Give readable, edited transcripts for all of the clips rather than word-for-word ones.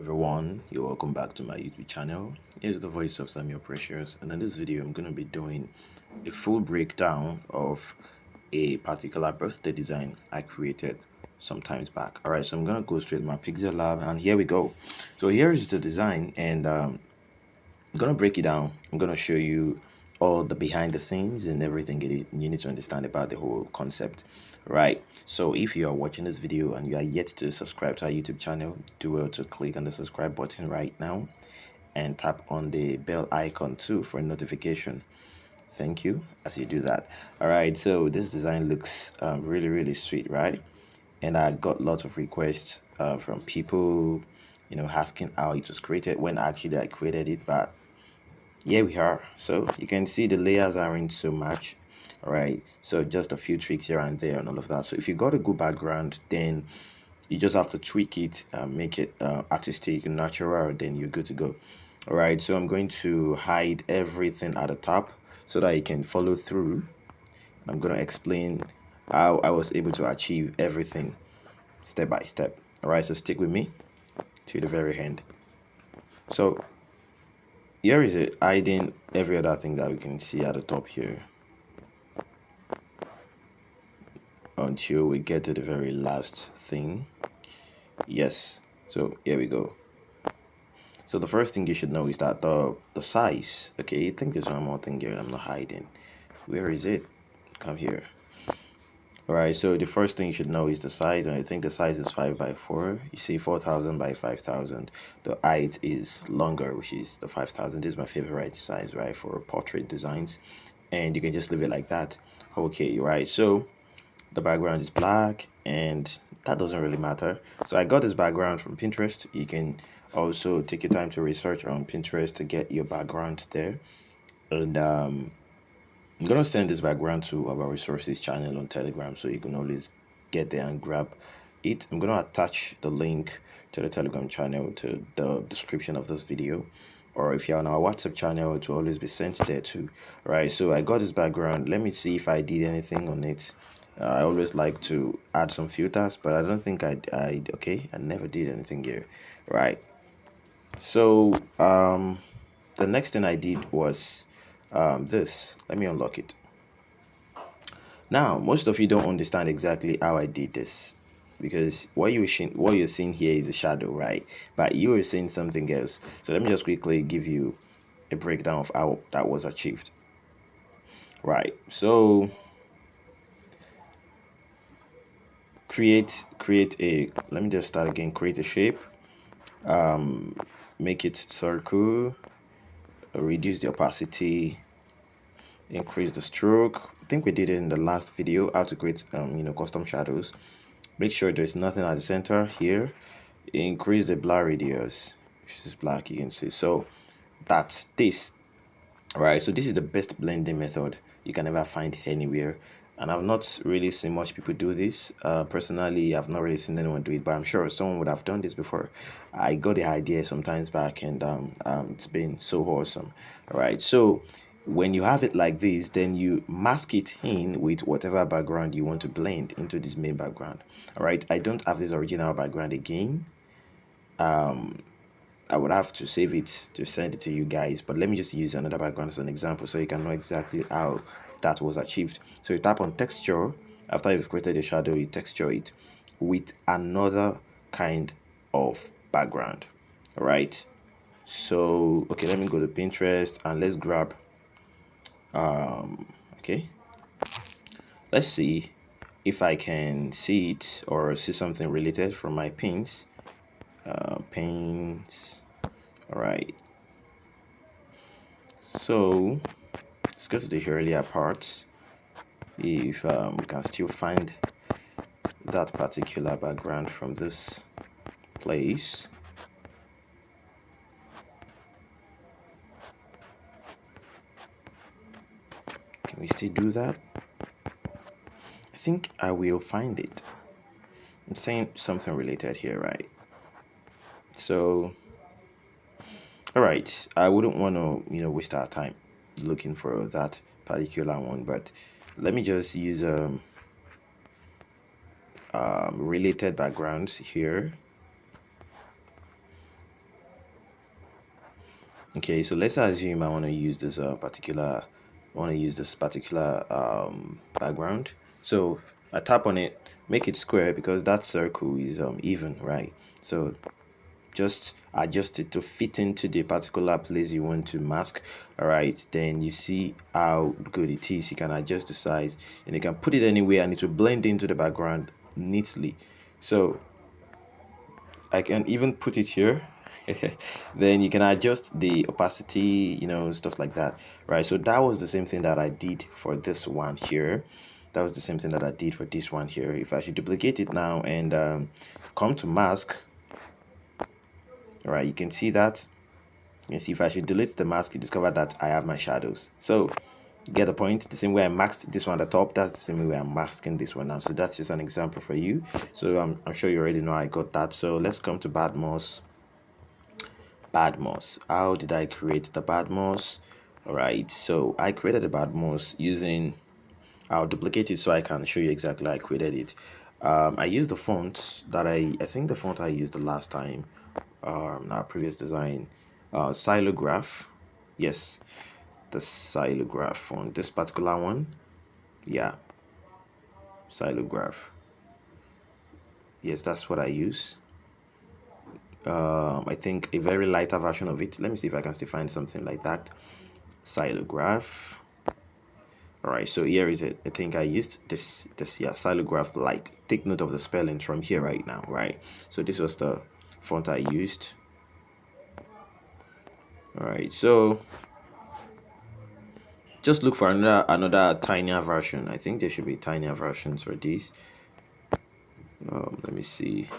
everyone, you're welcome back to my YouTube channel. Here's the voice of Samuel Precious, and in this video I'm going to be doing a full breakdown of a particular birthday design I created some times back. Alright, so I'm going to go straight to my Pixellab, and here we go. So here is the design, and I'm going to break it down. I'm going to show you all the behind the scenes and everything you need to understand about the whole concept. Right, so if you are watching this video and you are yet to subscribe to our YouTube channel, do well to click on the subscribe button right now and tap on the bell icon too for a notification. Thank you as you do that. All right, so this design looks really sweet, right? And I got lots of requests from people, asking how it was created when actually I created it. But here we are. So you can see the layers aren't so much. All right, so just a few tricks here and there and all of that. So if you got a good background, then you just have to tweak it, make it artistic and natural, then you're good to go. All right, so I'm going to hide everything at the top so that you can follow through. I'm going to explain how I was able to achieve everything step by step. All right, so stick with me to the very end. So here is it, hiding every other thing that we can see at the top here until we get to the very last thing. Yes, so here we go. So the first thing you should know is that the size. Okay, I think there's one more thing here I'm not hiding. Where is it? Come here. Alright, so the first thing you should know is the size, and I think the size is 5x4. You see 4,000 by 5,000. The height is longer, which is the 5,000. This is my favorite size, right, for portrait designs, and you can just leave it like that. Okay, right, so the background is black, and that doesn't really matter. So I got this background from Pinterest. You can also take your time to research on Pinterest to get your background there. And I'm gonna send this background to our resources channel on Telegram, so you can always get there and grab it. I'm gonna attach the link to the Telegram channel to the description of this video, or if you're on our WhatsApp channel, it will always be sent there too. Right, so I got this background. Let me see if I did anything on it. I always like to add some filters, but I don't think I never did anything here. Right, so the next thing I did was this. Let me unlock it. Now, most of you don't understand exactly how I did this, because what you're seeing here is a shadow, right? But you are seeing something else. So let me just quickly give you a breakdown of how that was achieved. Right, so create a, let me just start again. Create a shape, make it circle, reduce the opacity, increase the stroke. I think we did it in the last video, how to create custom shadows. Make sure there's nothing at the center here. Increase the blur radius, which is black, you can see. So that's this. All right, so this is the best blending method you can ever find anywhere, and I've not really seen much people do this. Personally, I've not really seen anyone do it, but I'm sure someone would have done this before. I got the idea sometimes back, and it's been so awesome. All right, so when you have it like this, then you mask it in with whatever background you want to blend into this main background. All right, I don't have this original background again. I would have to save it to send it to you guys, but let me just use another background as an example so you can know exactly how that was achieved. So you tap on texture. After you've created a shadow, you texture it with another kind of background. All right, so okay, let me go to Pinterest and let's grab okay, let's see if I can see it or see something related from my pins. Pins. All right, so let's go to the earlier parts. If we can still find that particular background from this place. Can we still do that? I think I will find it. I'm saying something related here, right? So all right, I wouldn't want to waste our time looking for that particular one, but let me just use related backgrounds here. Okay, so let's assume I want to use this particular background. So I tap on it, make it square because that circle is even, right? So just adjust it to fit into the particular place you want to mask. All right, then you see how good it is. You can adjust the size and you can put it anywhere and it will blend into the background neatly. So I can even put it here. Then you can adjust the opacity, stuff like that, right? So that was the same thing that I did for this one here. That was the same thing that I did for this one here. If I should duplicate it now and come to mask, all right, you can see that. You see, if I should delete the mask, you discover that I have my shadows. So you get the point. The same way I masked this one at the top, that's the same way I'm masking this one now. So that's just an example for you. So I'm sure you already know I got that. So let's come to Badmos. Badmos. How did I create the Badmos? All right. So I created the Badmos using. I'll duplicate it so I can show you exactly how I created it. I used the font that I think the font I used the last time, our previous design, Silograph. Yes, the Silograph font. This particular one, yeah, Silograph. Yes, that's what I use. I think a very lighter version of it. Let me see if I can still find something like that. Silograph. All right, so here is it. I think I used this yeah, Silograph light. Take note of the spellings from here right now, right? So this was the font I used. All right, so just look for another tinier version. I think there should be tinier versions for this. Let me see.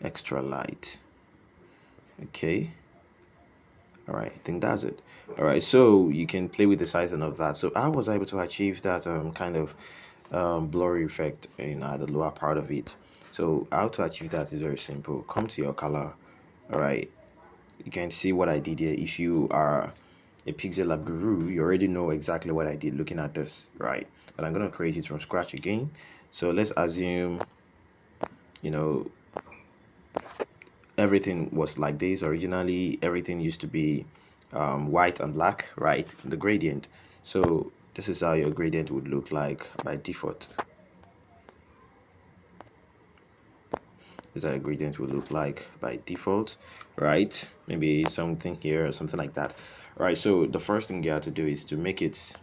Extra light. Okay. All right, I think that's it. All right, so you can play with the sizing of that. So I was able to achieve that kind of blurry effect in the lower part of it. So how to achieve that is very simple. Come to your color. All right, you can see what I did here. If you are a Pixellab guru, you already know exactly what I did looking at this, right? But I'm gonna create it from scratch again. So let's assume, you know, everything was like this originally. Everything used to be white and black, right? The gradient. So this is how your gradient would look like by default. This is how your gradient would look like by default, right? Maybe something here or something like that. All right, so the first thing you have to do is to make it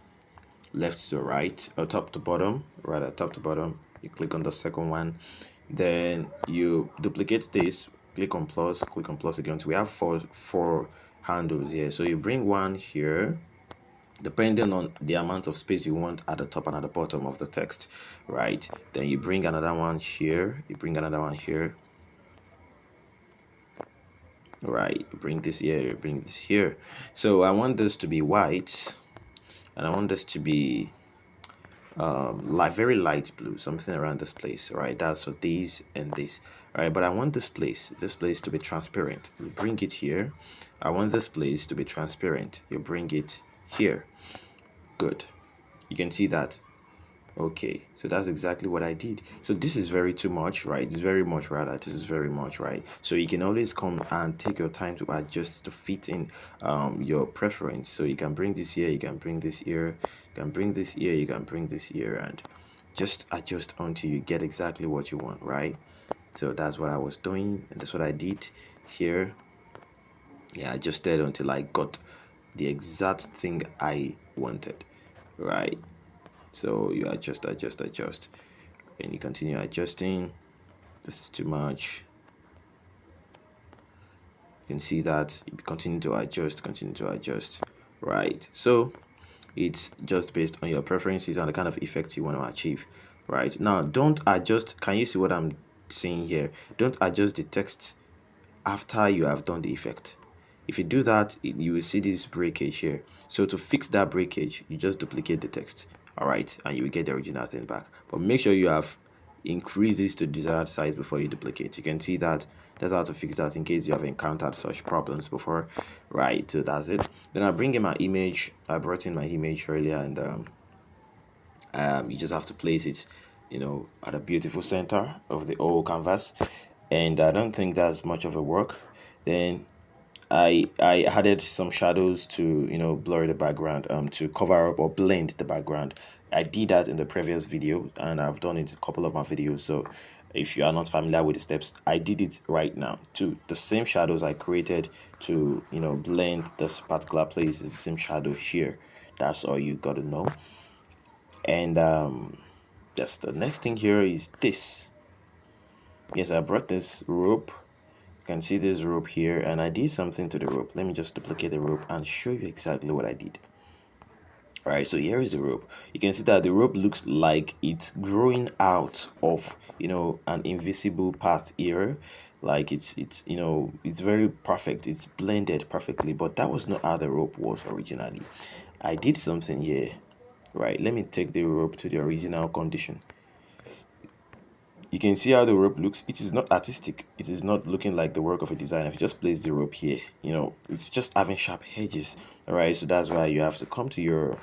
left to right or top to bottom, right at top to bottom. You click on the second one, then you duplicate this, click on plus again. So we have four handles here. So you bring one here depending on the amount of space you want at the top and at the bottom of the text, right? Then you bring another one here, you bring another one here, right? You bring this here, you bring this here. So I want this to be white and I want this to be like very light blue, something around this place, right? That's for these and this, right? But I want this place to be transparent. You bring it here. I want this place to be transparent. You bring it here. Good. You can see that. Okay, so that's exactly what I did. So this is very too much, right? It's very much rather. This is very much, right? So you can always come and take your time to adjust to fit in your preference. So you can bring this here, you can bring this here, you can bring this here, you can bring this here, and just adjust until you get exactly what you want, right? So that's what I was doing, and that's what I did here. Yeah, I adjusted until I got the exact thing I wanted, right? So you adjust, and you continue adjusting. This is too much. You can see that you continue to adjust, right? So it's just based on your preferences and the kind of effect you want to achieve, right? Now don't adjust. Can you see what I'm saying here? Don't adjust the text after you have done the effect. If you do that, you will see this breakage here. So to fix that breakage, you just duplicate the text, all right, and you will get the original thing back. But make sure you have increased this to desired size before you duplicate. You can see that. That's how to fix that in case you have encountered such problems before, right? So that's it. Then I bring in my image. I brought in my image earlier, and you just have to place it, at a beautiful center of the whole canvas. And I don't think that's much of a work. Then I added some shadows to, you know, blur the background, to cover up or blend the background. I did that in the previous video, and I've done it in a couple of my videos. So if you are not familiar with the steps, I did it right now too. The same shadows I created to, you know, blend this particular place is the same shadow here. That's all you got to know. And just the next thing here is this. Yes, I brought this rope. You can see this rope here, and I did something to the rope. Let me just duplicate the rope and show you exactly what I did. All right, so here is the rope. You can see that the rope looks like it's growing out of, you know, an invisible path here. Like it's you know, it's very perfect. It's blended perfectly, but that was not how the rope was originally. I did something here. Right, let me take the rope to the original condition. You can see how the rope looks. It is not artistic. It is not looking like the work of a designer. If you just place the rope here, you know, it's just having sharp edges. All right, so that's why you have to come to your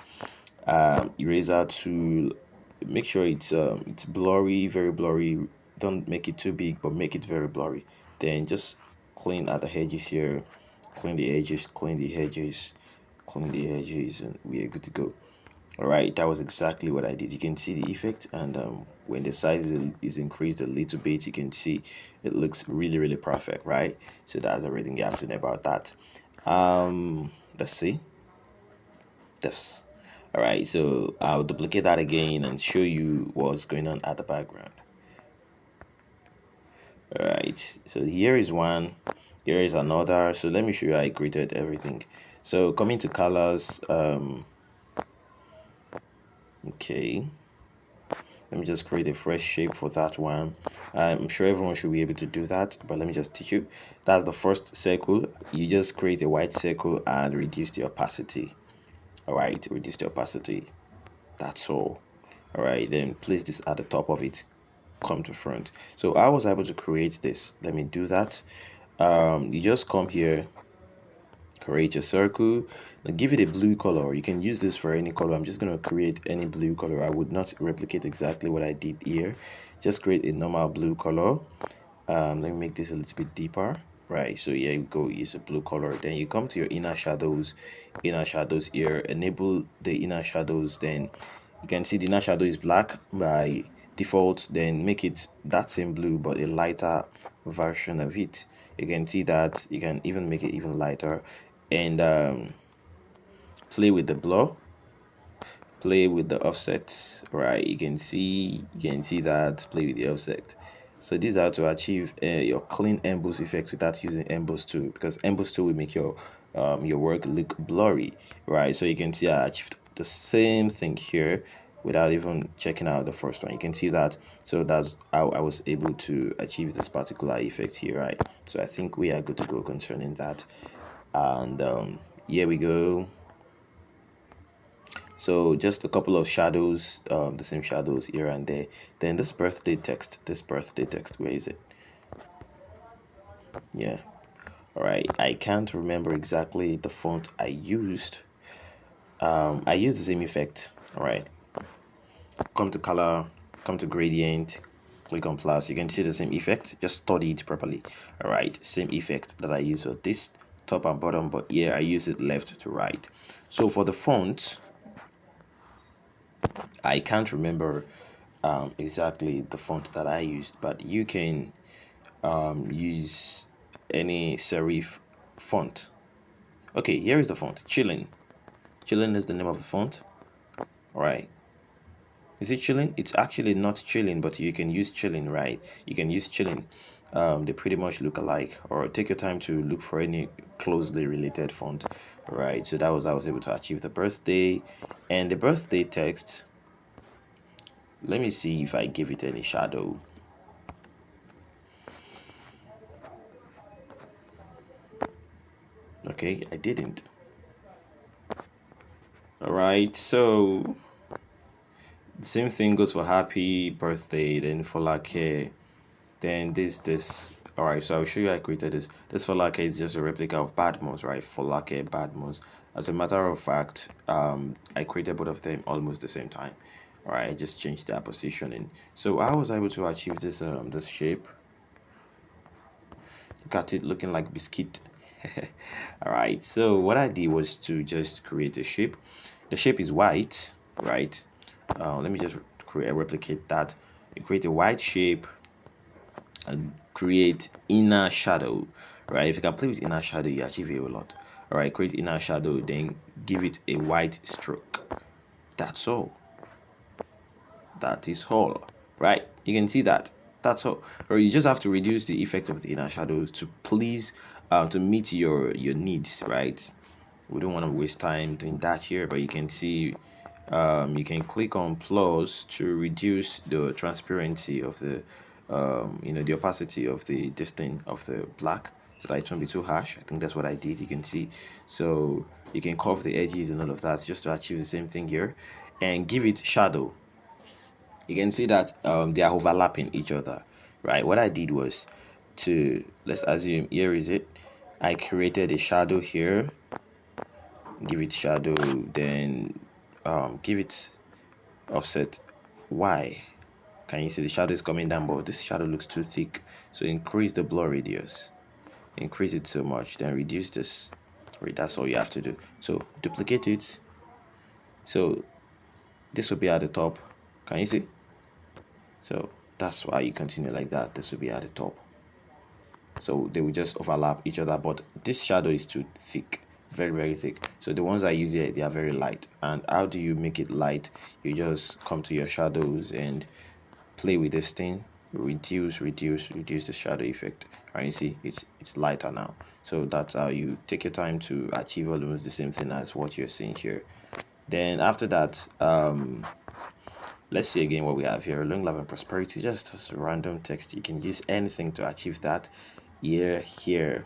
eraser tool. Make sure it's blurry, very blurry. Don't make it too big, but make it very blurry. Then just clean at the edges here. Clean the edges, clean the edges, clean the edges, and we are good to go. All right, that was exactly what I did. You can see the effect, and when the size is increased a little bit, you can see it looks really perfect, right? So that's everything you have to know about that. Let's see this. All right, so I'll duplicate that again and show you what's going on at the background. All right, so here is one, here is another. So let me show you how I created everything. So coming to colors, okay, let me just create a fresh shape for that one. I'm sure everyone should be able to do that, but let me just teach you. That's the first circle. You just create a white circle and reduce the opacity. All right, reduce the opacity. That's all. All right, then place this at the top of it. Come to front. So I was able to create this. Let me do that. You just come here, create a circle, and give it a blue color. You can use this for any color. I'm just going to create any blue color. I would not replicate exactly what I did here. Just create a normal blue color. Let me make this a little bit deeper. Right, so here you go, use a blue color. Then you come to your inner shadows here, enable the inner shadows. Then you can see the inner shadow is black by default. Then make it that same blue but a lighter version of it. You can see that you can even make it even lighter, and play with the blur, play with the offset. Right, you can see that, play with the offset. So these are to achieve your clean emboss effects without using emboss tool, because emboss tool will make your work look blurry. Right, so you can see I achieved the same thing here without even checking out the first one. You can see that. So that's how I was able to achieve this particular effect here. Right, so I think we are good to go concerning that. And here we go. So just a couple of shadows, the same shadows here and there. Then this birthday text, where is it? Yeah. All right, I can't remember exactly the font I used. I used the same effect. All right, come to color, come to gradient, click on plus. You can see the same effect. Just study it properly. All right, same effect that I use for this top and bottom, but here I use it left to right. So for the font, I can't remember exactly the font that I used, but you can use any serif font. Okay, here is the font, Chillin. Chillin is the name of the font. All right. Is it Chillin? It's actually not Chillin, but you can use Chillin, right? You can use Chillin. They pretty much look alike. Or take your time to look for any closely related font. All right, so that was I was able to achieve the birthday. And the birthday text, let me see if I give it any shadow. Okay, I didn't. All right, so the same thing goes for happy birthday, then for like then this. All right, so I'll show you how I created this. This for like is just a replica of Badmos, right? For like Badmos. As a matter of fact, I created both of them almost the same time. All right, I just changed their positioning. So I was able to achieve this this shape. Look at it looking like biscuit. All right, so what I did was to just create a shape. The shape is white, right? Let me just replicate that. You create a white shape and create inner shadow, right? If you can play with inner shadow, you achieve a lot. All right, create inner shadow, then give it a white stroke. That's all. That is all, right? You can see that. That's all. Or you just have to reduce the effect of the inner shadows to please, to meet your needs, right? We don't want to waste time doing that here, but you can see, you can click on plus to reduce the transparency of the, the opacity of the this thing of the black, so that it won't be too harsh. I think that's what I did. You can see, so you can curve the edges and all of that just to achieve the same thing here, and give it shadow. You can see that they are overlapping each other, right? What I did was to, let's assume here is it, I created a shadow here, give it shadow, then give it offset Y. Can you see the shadow is coming down, but this shadow looks too thick, so increase the blur radius, increase it so much, then reduce this. That's all you have to do. So duplicate it, so this will be at the top. Can you see? So that's why you continue like that. This will be at the top, so they will just overlap each other, but this shadow is too thick, very very thick. So the ones I use here, they are very light. And how do you make it light? You just come to your shadows and play with this thing, reduce the shadow effect, and you see it's lighter now. So that's how you take your time to achieve almost the same thing as what you're seeing here. Then after that, let's see again what we have here. Long life and prosperity, just a random text. You can use anything to achieve that. Here.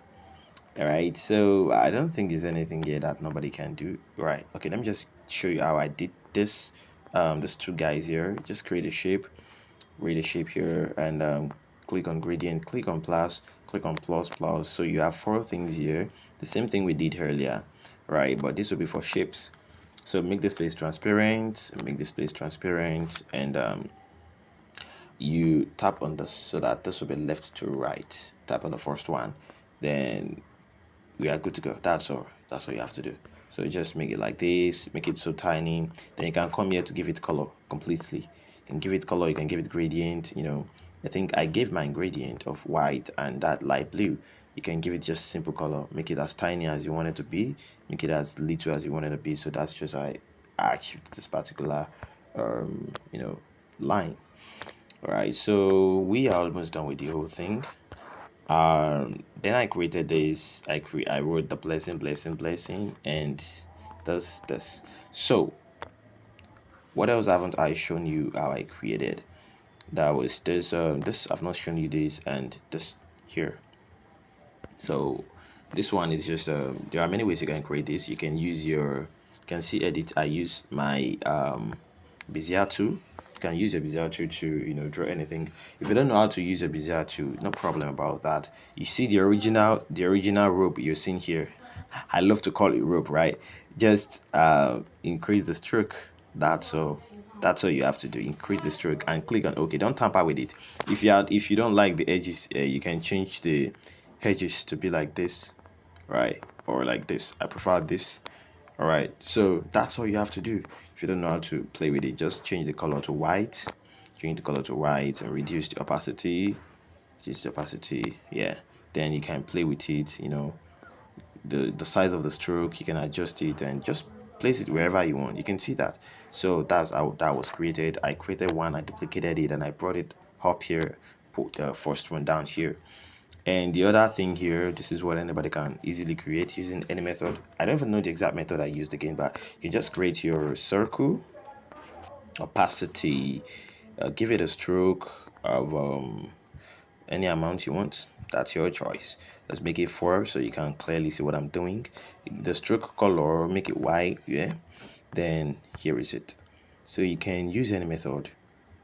All right, so I don't think there's anything here that nobody can do. Right, okay, let me just show you how I did this. There's two guys here. Just create a shape, read a shape here, and click on gradient, click on plus, click on plus. So you have four things here, the same thing we did earlier, right? But this will be for shapes. So make this place transparent, and you tap on this so that this will be left to right. Tap on the first one, then we are good to go. That's all you have to do. So just make it like this, make it so tiny. Then you can come here to give it color completely. You can give it color, you can give it gradient. I think I gave my gradient of white and that light blue. You can give it just simple color, make it as tiny as you want it to be, make it as little as you want it to be. So that's just how I achieved this particular line. All right, so we are almost done with the whole thing. Then I created this. I wrote the blessing, and this. So what else haven't I shown you how I created? That was this. This I've not shown you this, and this here. So this one is just there are many ways you can create this. You can use your, you can see edit. I use my Bezier tool. You can use a Bezier tool to draw anything. If you don't know how to use a Bezier tool, no problem about that. You see the original rope you're seeing here. I love to call it rope, right? Just increase the stroke. That's all. That's all you have to do. Increase the stroke and click on OK. Don't tamper with it. If you don't like the edges, you can change the edges to be like this, right? Or like this. I prefer this. All right, so that's all you have to do. If you don't know how to play with it, just change the color to white, and reduce the opacity. Yeah, then you can play with it. The size of the stroke, you can adjust it and just place it wherever you want. You can see that. So that's how that was created. I created one, I duplicated it, and I brought it up here, put the first one down here. And the other thing here, this is what anybody can easily create using any method. I don't even know the exact method I used again, but you just create your circle, opacity, give it a stroke of any amount you want. That's your choice. Let's make it 4 so you can clearly see what I'm doing. The stroke color, make it white, yeah. Then here is it. So you can use any method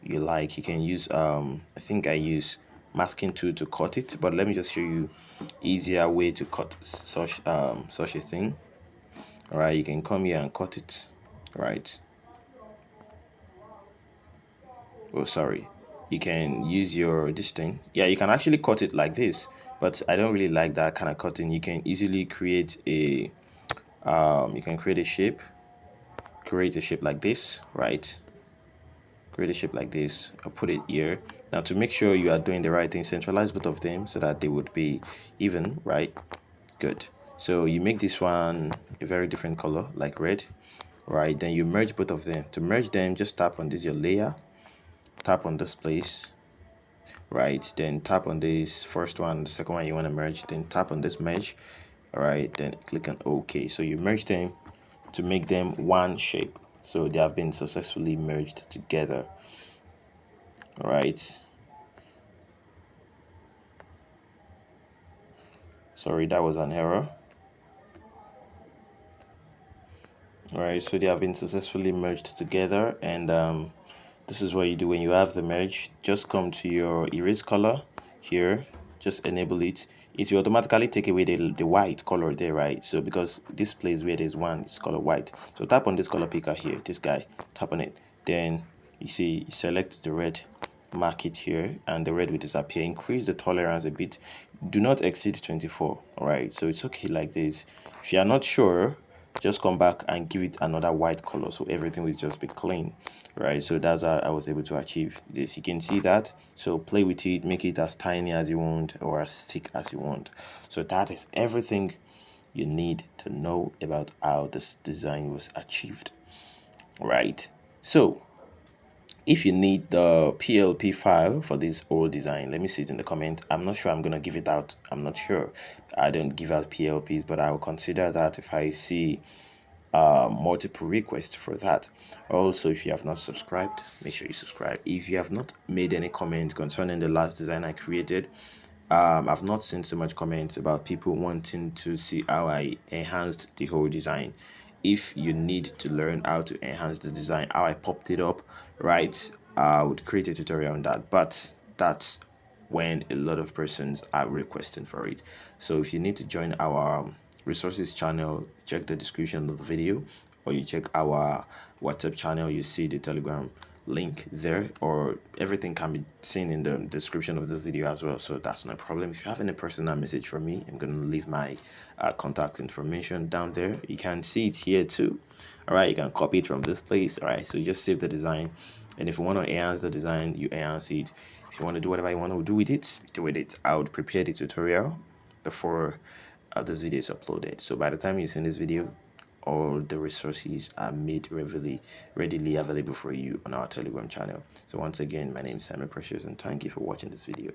you like. You can use I think I use masking tool to cut it, but let me just show you easier way to cut such a thing. All right, you can come here and cut it, right? Oh, sorry. You can use your this thing. Yeah, you can actually cut it like this, but I don't really like that kind of cutting. You can easily create a you can create a shape, like this, right? Create a shape like this. I'll put it here. Now to make sure you are doing the right thing, centralize both of them so that they would be even, right? Good. So you make this one a very different color, like red, right? Then you merge both of them. To merge them, just tap on this your layer, tap on this place, right? Then tap on this first one, the second one you want to merge, then tap on this merge, all right? Then click on OK. So you merge them to make them one shape. So they have been successfully merged together, all right? Sorry, that was an error. All right, so they have been successfully merged together, and this is what you do when you have the merge. Just come to your erase color here, just enable it. It will automatically take away the white color there, right? So because this place where there's one, it's color white. So tap on this color picker here, this guy, tap on it. Then you see, select the red, mark it here, and the red will disappear. Increase the tolerance a bit. Do not exceed 24, all right? So it's okay like this. If you are not sure, just come back and give it another white color so everything will just be clean, right? So that's how I was able to achieve this. You can see that. So play with it, make it as tiny as you want or as thick as you want. So that is everything you need to know about how this design was achieved, right? So if you need the PLP file for this old design, let me see it in the comment. I'm not sure I'm gonna give it out. I'm not sure. I don't give out PLPs, but I will consider that if I see multiple requests for that. Also, if you have not subscribed, make sure you subscribe. If you have not made any comment concerning the last design I created, I've not seen so much comments about people wanting to see how I enhanced the whole design. If you need to learn how to enhance the design, how I popped it up, right, I would create a tutorial on that, but that's when a lot of persons are requesting for it. So if you need to join our resources channel, check the description of the video, or you check our WhatsApp channel, you see the Telegram link there, or everything can be seen in the description of this video as well, so that's no problem. If you have any personal message from me, I'm gonna leave my contact information down there. You can see it here too, all right? You can copy it from this place, all right? So you just save the design, and if you want to enhance the design, you enhance it. If you want to do whatever you want to do with it, do with it. I would prepare the tutorial before this video is uploaded, so by the time you see this video, all the resources are made readily available for you on our Telegram channel. So once again, my name is Simon Precious, and thank you for watching this video.